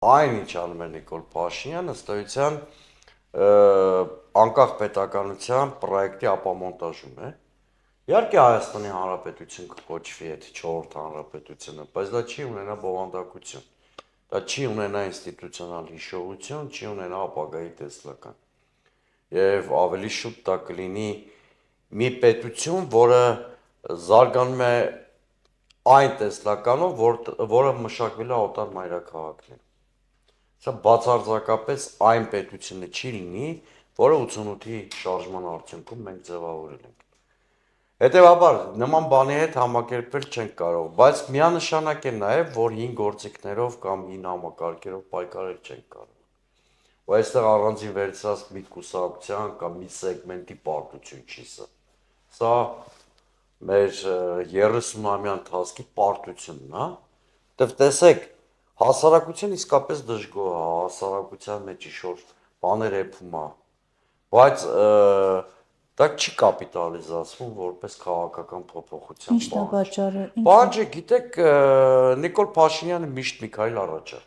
այն ինչ անում է Նիկոլ Փաշինյանը, ըստ էության անկախ պետականության պրոյեկտի ապամոնտաժում է։ Իհարկե Հայաստանի Հանրապետություն կկոչվի այդ 4-րդ հանրապետությունը, բայց դա չի ունենա բովանդակություն։ Դա չի ունենա ինստիտուցիոնալ հիշողություն, չի ունենա ապագայի տեսլական։ Եվ ավելի շուտ դա կլինի մի պետություն, որը զարգանում է այն տեսլականով, որը մշակվել է օտար մայրաքաղաքներում։ Սա բացարձակապես այն պետությունը չի լինի, որը 88-ի շարժման արդյունքում մենք ձևավորել ենք։ Հետևաբար նման բանի հետ համակերպվել չենք կարող, բայց միանշանակ է նաև, որ հին գործիքներով կամ հին համակարգերով պայքարել չենք կարող։ Ու այստեղ առանձին վերցրած մի կուսակցության կամ մի սեգմենտի պարտություն չի սա։ Սա մեր 30-ամյա ընթացքի պարտությունն է, դեռ տեսեք, հասարակություն իսկապես դժգոհ է, հասարակության մեջ ինչ-որ բաներ էփում է, բայց դա չի կապիտալիզացվում որպես քաղաքական փոփոխության Ի՞նչն է պատճառը։ Բանջը, գիտեք, Նիկոլ Փաշինյանը միշտ Միքայել առաջ է